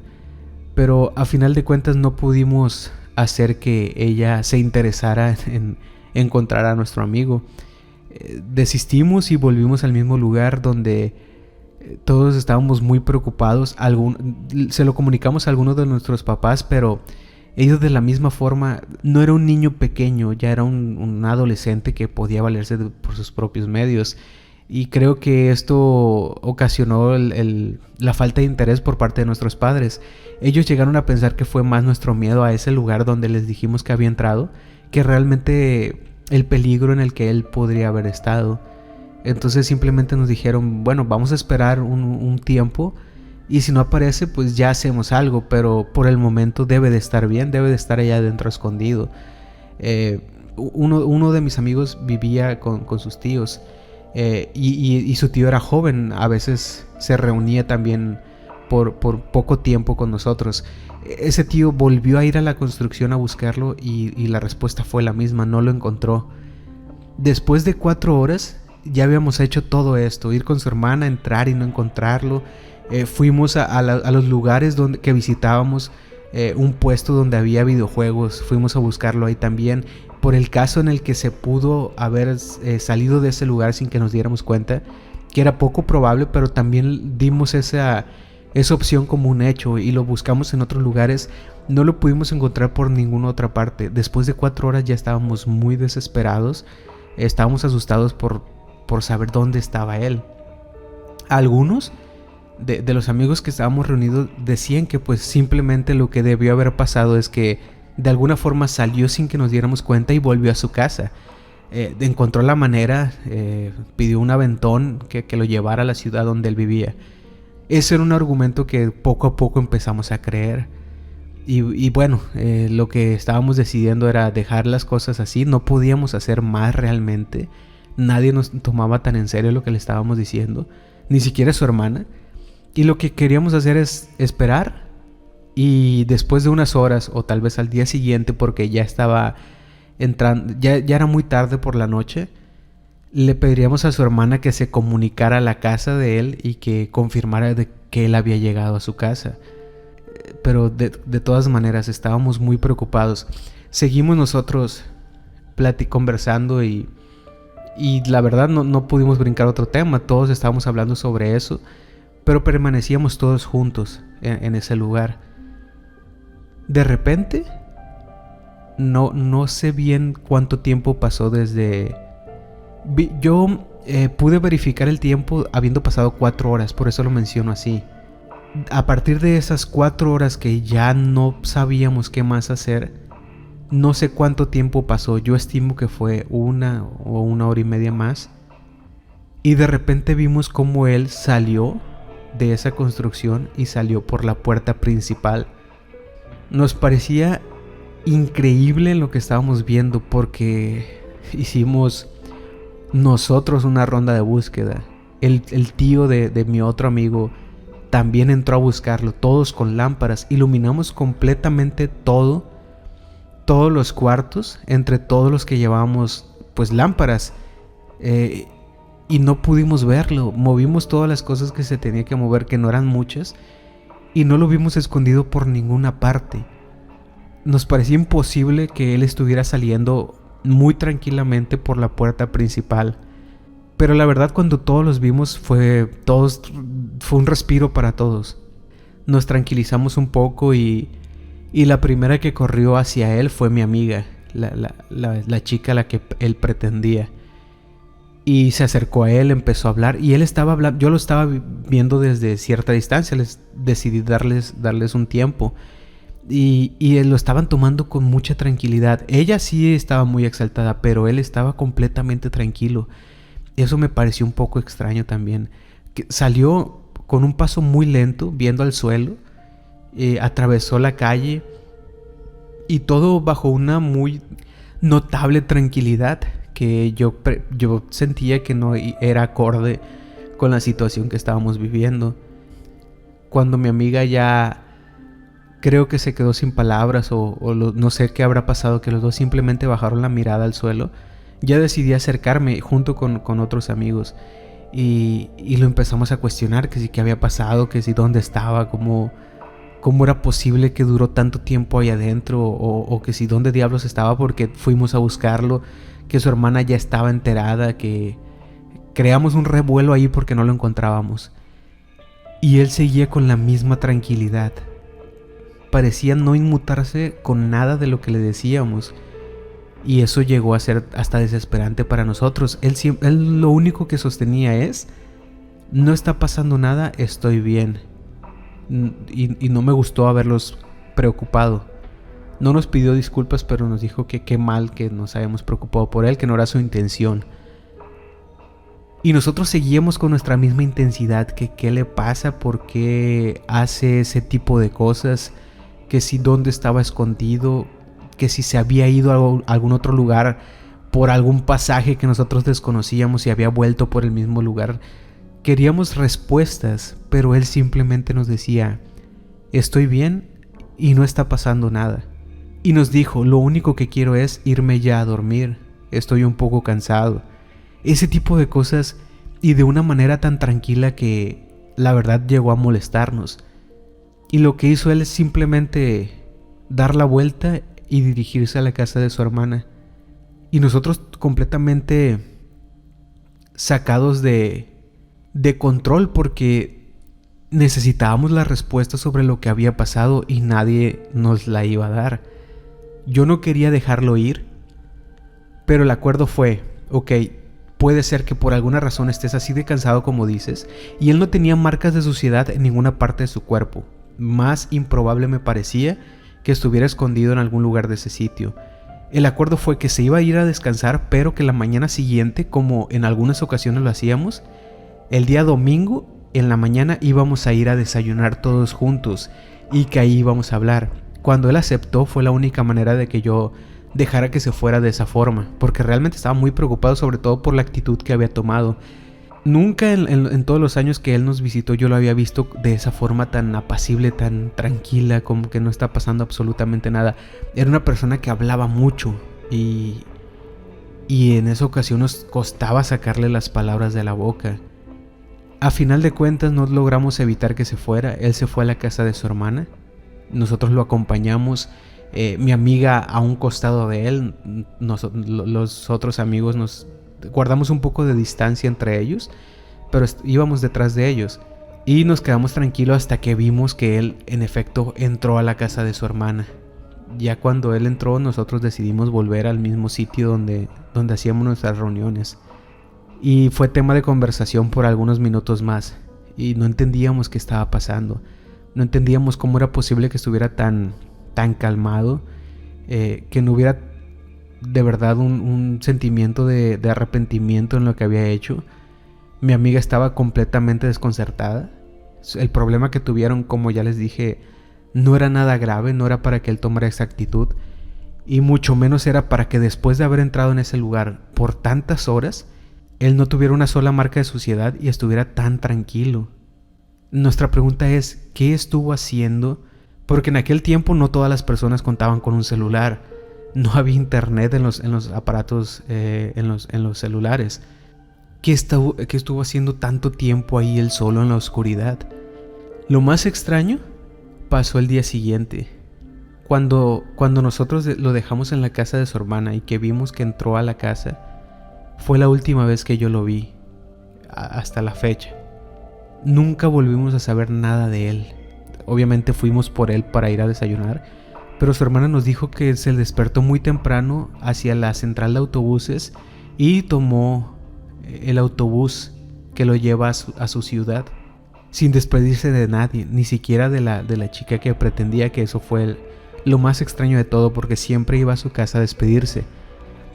Pero a final de cuentas no pudimos hacer que ella se interesara en encontrar a nuestro amigo. Desistimos y volvimos al mismo lugar donde todos estábamos muy preocupados. Se lo comunicamos a algunos de nuestros papás, pero ellos de la misma forma. No era un niño pequeño, ya era un adolescente que podía valerse por sus propios medios. Y creo que esto ocasionó la falta de interés por parte de nuestros padres. Ellos llegaron a pensar que fue más nuestro miedo a ese lugar donde les dijimos que había entrado, que realmente el peligro en el que él podría haber estado. Entonces simplemente nos dijeron, bueno, vamos a esperar un tiempo, y si no aparece, pues ya hacemos algo, pero por el momento debe de estar bien, debe de estar allá adentro escondido. Uno de mis amigos vivía con sus tíos, y su tío era joven. A veces se reunía también por poco tiempo con nosotros. Ese tío volvió a ir a la construcción a buscarlo, y la respuesta fue la misma: no lo encontró. Después de 4 horas ya habíamos hecho todo esto: ir con su hermana, entrar y no encontrarlo. Fuimos a los lugares que visitábamos, un puesto donde había videojuegos, fuimos a buscarlo ahí también. Por el caso en el que se pudo haber salido de ese lugar sin que nos diéramos cuenta, que era poco probable, pero también dimos esa opción como un hecho y lo buscamos en otros lugares. No lo pudimos encontrar por ninguna otra parte. Después de 4 horas ya estábamos muy desesperados. Estábamos asustados por saber dónde estaba él. Algunos de los amigos que estábamos reunidos decían que pues simplemente lo que debió haber pasado es que de alguna forma salió sin que nos diéramos cuenta y volvió a su casa. Encontró la manera, pidió un aventón que lo llevara a la ciudad donde él vivía. Ese era un argumento que poco a poco empezamos a creer. Y bueno, lo que estábamos decidiendo era dejar las cosas así. No podíamos hacer más realmente. Nadie nos tomaba tan en serio lo que le estábamos diciendo, ni siquiera su hermana. Y lo que queríamos hacer es esperar, y después de unas horas o tal vez al día siguiente, porque ya estaba entrando, ya era muy tarde por la noche, le pediríamos a su hermana que se comunicara a la casa de él y que confirmara de que él había llegado a su casa. Pero de todas maneras estábamos muy preocupados. Seguimos nosotros conversando y la verdad no pudimos brincar otro tema. Todos estábamos hablando sobre eso, pero permanecíamos todos juntos en ese lugar. De repente, no sé bien cuánto tiempo pasó desde... Yo pude verificar el tiempo habiendo pasado 4 horas, por eso lo menciono así. A partir de esas 4 horas que ya no sabíamos qué más hacer, no sé cuánto tiempo pasó, yo estimo que fue 1 o 1 hora y media más. Y de repente vimos cómo él salió de esa construcción y salió por la puerta principal. Nos parecía increíble lo que estábamos viendo porque hicimos nosotros una ronda de búsqueda. El tío de mi otro amigo también entró a buscarlo, todos con lámparas. Iluminamos completamente todos los cuartos, entre todos los que llevábamos pues lámparas, y no pudimos verlo. Movimos todas las cosas que se tenía que mover, que no eran muchas, y no lo vimos escondido por ninguna parte. Nos parecía imposible que él estuviera saliendo muy tranquilamente por la puerta principal. Pero la verdad, cuando todos los vimos fue un respiro para todos. Nos tranquilizamos un poco y la primera que corrió hacia él fue mi amiga, la chica a la que él pretendía. Y se acercó a él, empezó a hablar y él estaba hablando. Yo lo estaba viendo desde cierta distancia. Les decidí darles un tiempo y lo estaban tomando con mucha tranquilidad. Ella sí estaba muy exaltada, pero él estaba completamente tranquilo. Eso me pareció un poco extraño también. Que salió con un paso muy lento, viendo al suelo, atravesó la calle y todo bajo una muy notable tranquilidad que yo sentía que no era acorde con la situación que estábamos viviendo. Cuando mi amiga ya creo que se quedó sin palabras no sé qué habrá pasado, que los dos simplemente bajaron la mirada al suelo, ya decidí acercarme junto con otros amigos y lo empezamos a cuestionar, que si qué había pasado, que si dónde estaba, cómo era posible que duró tanto tiempo ahí adentro, o que si dónde diablos estaba, porque fuimos a buscarlo, que su hermana ya estaba enterada, que creamos un revuelo ahí porque no lo encontrábamos. Y él seguía con la misma tranquilidad. Parecía no inmutarse con nada de lo que le decíamos. Y eso llegó a ser hasta desesperante para nosotros. Él lo único que sostenía es: no está pasando nada, estoy bien. Y no me gustó haberlos preocupado. No nos pidió disculpas, pero nos dijo que qué mal que nos habíamos preocupado por él, que no era su intención. Y nosotros seguíamos con nuestra misma intensidad, que qué le pasa, por qué hace ese tipo de cosas, que si dónde estaba escondido, que si se había ido a algún otro lugar por algún pasaje que nosotros desconocíamos y había vuelto por el mismo lugar. Queríamos respuestas, pero él simplemente nos decía: estoy bien y no está pasando nada. Y nos dijo: lo único que quiero es irme ya a dormir, estoy un poco cansado. Ese tipo de cosas, y de una manera tan tranquila que la verdad llegó a molestarnos. Y lo que hizo él es simplemente dar la vuelta y dirigirse a la casa de su hermana. Y nosotros completamente sacados de control, porque necesitábamos la respuesta sobre lo que había pasado y nadie nos la iba a dar. Yo no quería dejarlo ir, pero el acuerdo fue: ok, puede ser que por alguna razón estés así de cansado como dices, y él no tenía marcas de suciedad en ninguna parte de su cuerpo. Más improbable me parecía que estuviera escondido en algún lugar de ese sitio. El acuerdo fue que se iba a ir a descansar, pero que la mañana siguiente, como en algunas ocasiones lo hacíamos, el día domingo en la mañana íbamos a ir a desayunar todos juntos y que ahí íbamos a hablar. Cuando él aceptó, fue la única manera de que yo dejara que se fuera de esa forma, porque realmente estaba muy preocupado, sobre todo por la actitud que había tomado. Nunca en todos los años que él nos visitó yo lo había visto de esa forma tan apacible, tan tranquila, como que no está pasando absolutamente nada. Era una persona que hablaba mucho y en esa ocasión nos costaba sacarle las palabras de la boca. A final de cuentas no logramos evitar que se fuera. Él se fue a la casa de su hermana. Nosotros lo acompañamos. Mi amiga a un costado de él. Los otros amigos nos guardamos un poco de distancia entre ellos, pero íbamos detrás de ellos. Y nos quedamos tranquilos hasta que vimos que él en efecto entró a la casa de su hermana. Ya cuando él entró, nosotros decidimos volver al mismo sitio donde hacíamos nuestras reuniones. Y fue tema de conversación por algunos minutos más. Y no entendíamos qué estaba pasando. No entendíamos cómo era posible que estuviera tan calmado. Que no hubiera de verdad un sentimiento de arrepentimiento en lo que había hecho. Mi amiga estaba completamente desconcertada. El problema que tuvieron, como ya les dije, no era nada grave, no era para que él tomara esa actitud, y mucho menos era para que después de haber entrado en ese lugar por tantas horas, él no tuviera una sola marca de suciedad y estuviera tan tranquilo. Nuestra pregunta es, ¿qué estuvo haciendo? Porque en aquel tiempo no todas las personas contaban con un celular, no había internet en los aparatos, en los celulares. ¿Qué estuvo haciendo tanto tiempo ahí él solo en la oscuridad? Lo más extraño pasó el día siguiente, cuando nosotros lo dejamos en la casa de su hermana y que vimos que entró a la casa. Fue la última vez que yo lo vi, hasta la fecha. Nunca volvimos a saber nada de él. Obviamente fuimos por él para ir a desayunar, pero su hermana nos dijo que se despertó muy temprano hacia la central de autobuses y tomó el autobús que lo lleva a su ciudad, sin despedirse de nadie, ni siquiera de la chica que pretendía. Que eso fue lo más extraño de todo, porque siempre iba a su casa a despedirse.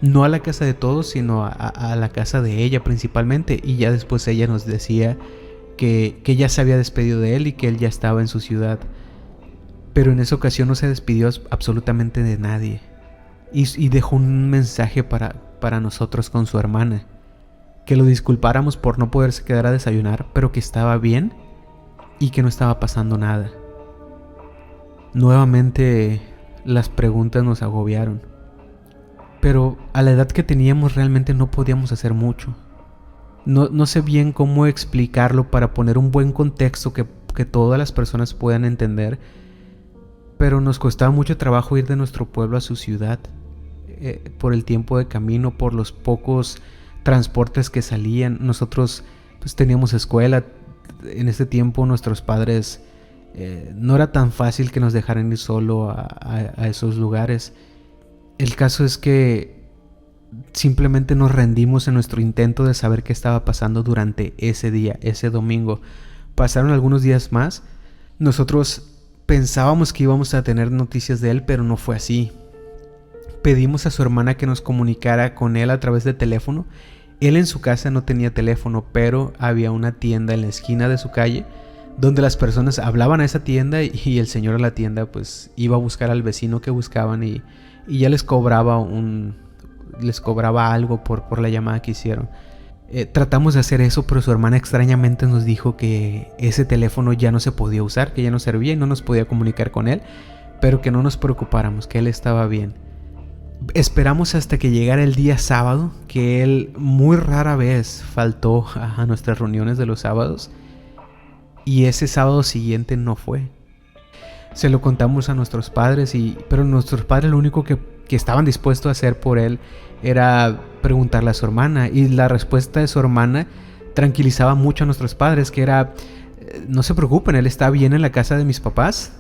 No a la casa de todos, sino a la casa de ella principalmente. Y ya después ella nos decía que ya se había despedido de él y que él ya estaba en su ciudad. Pero en esa ocasión no se despidió absolutamente de nadie. Y dejó un mensaje para nosotros con su hermana. Que lo disculpáramos por no poderse quedar a desayunar, pero que estaba bien y que no estaba pasando nada. Nuevamente las preguntas nos agobiaron. Pero a la edad que teníamos realmente no podíamos hacer mucho. No sé bien cómo explicarlo para poner un buen contexto que todas las personas puedan entender. Pero nos costaba mucho trabajo ir de nuestro pueblo a su ciudad. Por el tiempo de camino, por los pocos transportes que salían. Nosotros pues teníamos escuela. En ese tiempo nuestros padres no era tan fácil que nos dejaran ir solo a esos lugares. El caso es que simplemente nos rendimos en nuestro intento de saber qué estaba pasando durante ese día, ese domingo. Pasaron algunos días más. Nosotros pensábamos que íbamos a tener noticias de él, pero no fue así. Pedimos a su hermana que nos comunicara con él a través de teléfono. Él en su casa no tenía teléfono, pero había una tienda en la esquina de su calle donde las personas hablaban a esa tienda y el señor de la tienda pues iba a buscar al vecino que buscaban y ya les cobraba algo por la llamada que hicieron. Tratamos de hacer eso, pero su hermana extrañamente nos dijo que ese teléfono ya no se podía usar, que ya no servía y no nos podía comunicar con él, pero que no nos preocupáramos, que él estaba bien. Esperamos hasta que llegara el día sábado, que él muy rara vez faltó a nuestras reuniones de los sábados, y ese sábado siguiente no fue. Se lo contamos a nuestros padres, pero nuestros padres lo único que estaban dispuestos a hacer por él era preguntarle a su hermana, y la respuesta de su hermana tranquilizaba mucho a nuestros padres, que era: no se preocupen, él está bien en la casa de mis papás.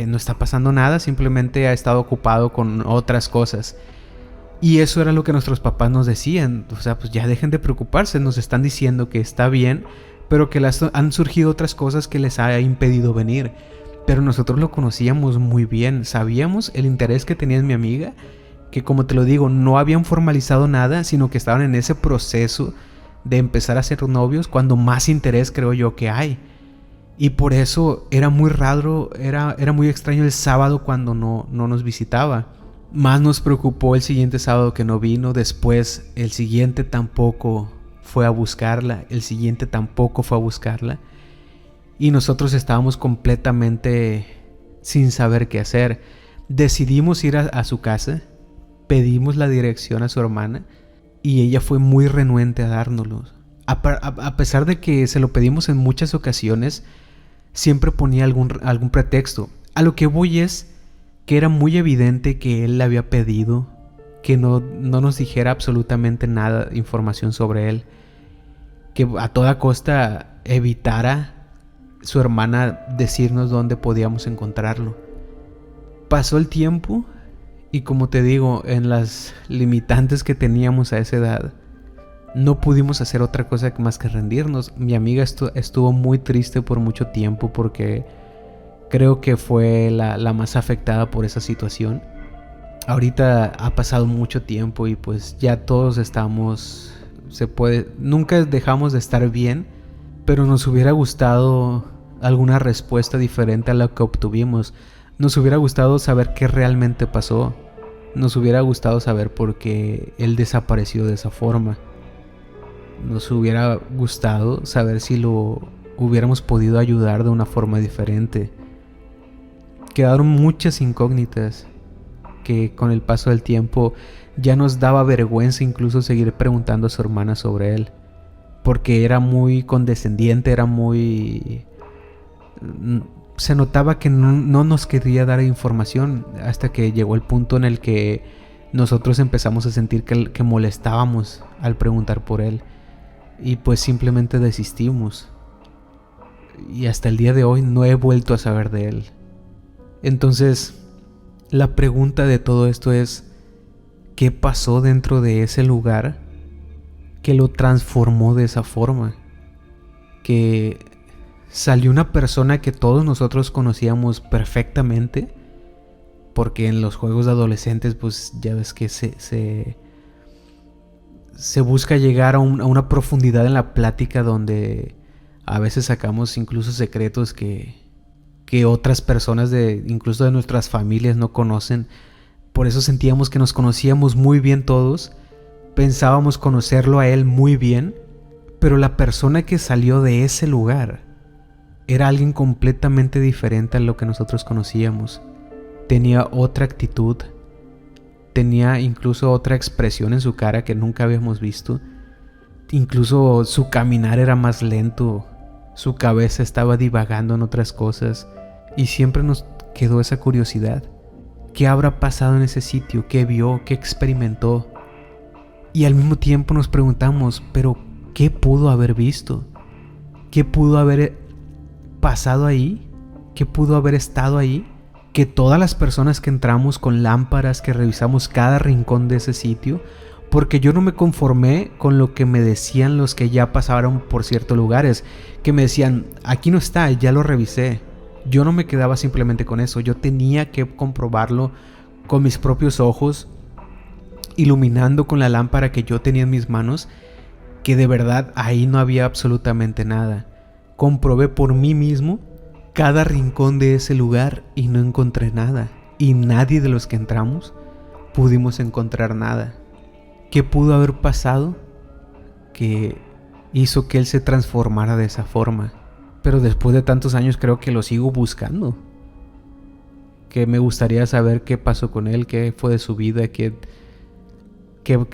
No está pasando nada, simplemente ha estado ocupado con otras cosas. Y eso era lo que nuestros papás nos decían. O sea, pues ya dejen de preocuparse, nos están diciendo que está bien, pero que han surgido otras cosas que les ha impedido venir. Pero nosotros lo conocíamos muy bien, sabíamos el interés que tenía mi amiga, que como te lo digo, no habían formalizado nada, sino que estaban en ese proceso de empezar a ser novios, cuando más interés creo yo que hay. Y por eso era muy raro, era muy extraño el sábado cuando no nos visitaba. Más nos preocupó el siguiente sábado que no vino. Después el siguiente tampoco fue a buscarla, el siguiente tampoco fue a buscarla, y nosotros estábamos completamente sin saber qué hacer. Decidimos ir a su casa, pedimos la dirección a su hermana y ella fue muy renuente a dárnoslo. A pesar de que se lo pedimos en muchas ocasiones, siempre ponía algún pretexto. A lo que voy es que era muy evidente que él le había pedido que no nos dijera absolutamente nada de información sobre él, que a toda costa evitara su hermana decirnos dónde podíamos encontrarlo. Pasó el tiempo y, como te digo, en las limitantes que teníamos a esa edad, no pudimos hacer otra cosa más que rendirnos. Mi amiga estuvo muy triste por mucho tiempo porque creo que fue la más afectada por esa situación. Ahorita ha pasado mucho tiempo y pues ya todos estamos, nunca dejamos de estar bien, pero nos hubiera gustado alguna respuesta diferente a la que obtuvimos. Nos hubiera gustado saber qué realmente pasó. Nos hubiera gustado saber por qué él desapareció de esa forma. Nos hubiera gustado saber si lo hubiéramos podido ayudar de una forma diferente. Quedaron muchas incógnitas que con el paso del tiempo ya nos daba vergüenza incluso seguir preguntando a su hermana sobre él, porque era muy condescendiente, se notaba que no nos quería dar información, hasta que llegó el punto en el que nosotros empezamos a sentir que molestábamos al preguntar por él, y pues simplemente desistimos, y hasta el día de hoy no he vuelto a saber de él. Entonces, la pregunta de todo esto es: ¿qué pasó dentro de ese lugar que lo transformó de esa forma? Que salió una persona que todos nosotros conocíamos perfectamente, porque en los juegos de adolescentes pues ya ves que se busca llegar a una profundidad en la plática donde a veces sacamos incluso secretos que otras personas incluso de nuestras familias no conocen. Por eso sentíamos que nos conocíamos muy bien todos, pensábamos conocerlo a él muy bien, pero la persona que salió de ese lugar era alguien completamente diferente a lo que nosotros conocíamos. Tenía otra actitud, tenía incluso otra expresión en su cara que nunca habíamos visto. Incluso su caminar era más lento, su cabeza estaba divagando en otras cosas, y siempre nos quedó esa curiosidad. ¿Qué habrá pasado en ese sitio? ¿Qué vio? ¿Qué experimentó? Y al mismo tiempo nos preguntamos, ¿pero qué pudo haber visto? ¿Qué pudo haber pasado ahí? ¿Qué pudo haber estado ahí? Que todas las personas que entramos con lámparas, que revisamos cada rincón de ese sitio, porque yo no me conformé con lo que me decían los que ya pasaron por ciertos lugares, que me decían, aquí no está, ya lo revisé. Yo no me quedaba simplemente con eso, yo tenía que comprobarlo con mis propios ojos, iluminando con la lámpara que yo tenía en mis manos, que de verdad ahí no había absolutamente nada. Comprobé por mí mismo cada rincón de ese lugar y no encontré nada, y nadie de los que entramos pudimos encontrar nada. ¿Qué pudo haber pasado que hizo que él se transformara de esa forma? Pero después de tantos años creo que lo sigo buscando. Que me gustaría saber qué pasó con él, qué fue de su vida, qué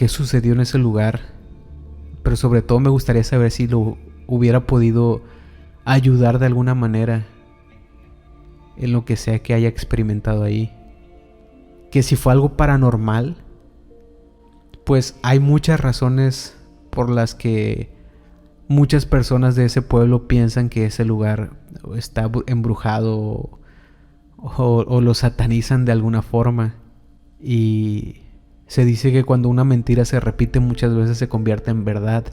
sucedió en ese lugar. Pero sobre todo me gustaría saber si lo hubiera podido ayudar de alguna manera en lo que sea que haya experimentado ahí. Que si fue algo paranormal, pues hay muchas razones por las que muchas personas de ese pueblo piensan que ese lugar está embrujado o lo satanizan de alguna forma. Y se dice que cuando una mentira se repite muchas veces se convierte en verdad.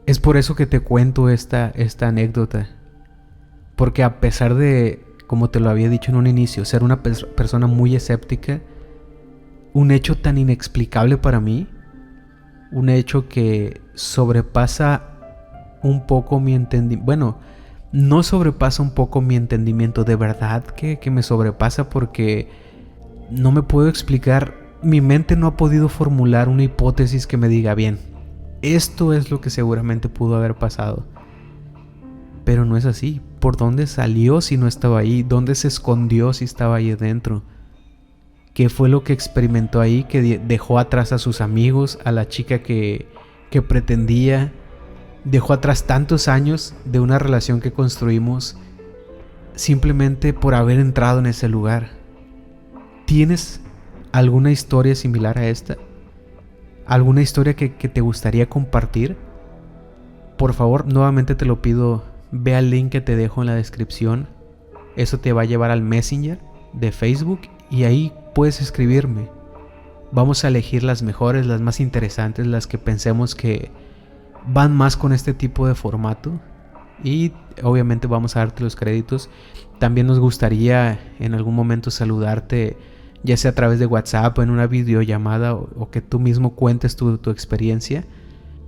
Es por eso que te cuento esta anécdota. Porque a pesar de, como te lo había dicho en un inicio, ser una persona muy escéptica, un hecho tan inexplicable para mí, un hecho que sobrepasa un poco mi entendimiento. Bueno, no sobrepasa un poco mi entendimiento, de verdad que me sobrepasa, porque no me puedo explicar. Mi mente no ha podido formular una hipótesis que me diga, bien, Esto es lo que seguramente pudo haber pasado. Pero no es así. ¿Por dónde salió si no estaba ahí? ¿Dónde se escondió si estaba ahí adentro? ¿Qué fue lo que experimentó ahí que dejó atrás a sus amigos, a la chica que pretendía? Dejó atrás tantos años de una relación que construimos simplemente por haber entrado en ese lugar. ¿Tienes alguna historia similar a esta? ¿Alguna historia que te gustaría compartir? Por favor, nuevamente te lo pido, ve al link que te dejo en la descripción. Eso te va a llevar al Messenger de Facebook y ahí puedes escribirme. Vamos a elegir las mejores, las más interesantes, las que pensemos que van más con este tipo de formato. Y obviamente vamos a darte los créditos. También nos gustaría en algún momento saludarte, ya sea a través de WhatsApp o en una videollamada, o que tú mismo cuentes tu experiencia.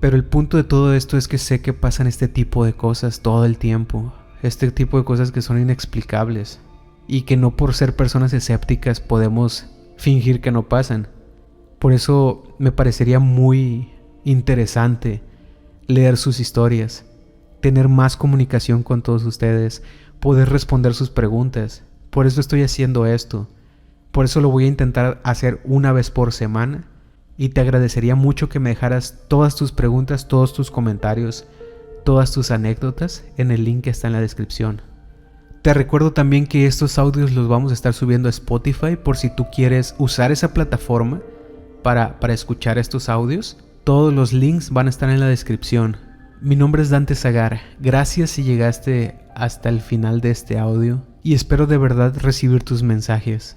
Pero el punto de todo esto es que sé que pasan este tipo de cosas todo el tiempo. Este tipo de cosas que son inexplicables y que no por ser personas escépticas podemos fingir que no pasan. Por eso me parecería muy interesante leer sus historias, tener más comunicación con todos ustedes, poder responder sus preguntas. Por eso estoy haciendo esto. Por eso lo voy a intentar hacer una vez por semana. Y te agradecería mucho que me dejaras todas tus preguntas, todos tus comentarios, todas tus anécdotas en el link que está en la descripción. Te recuerdo también que estos audios los vamos a estar subiendo a Spotify por si tú quieres usar esa plataforma para escuchar estos audios. Todos los links van a estar en la descripción. Mi nombre es Dante Zagar. Gracias si llegaste hasta el final de este audio y espero de verdad recibir tus mensajes.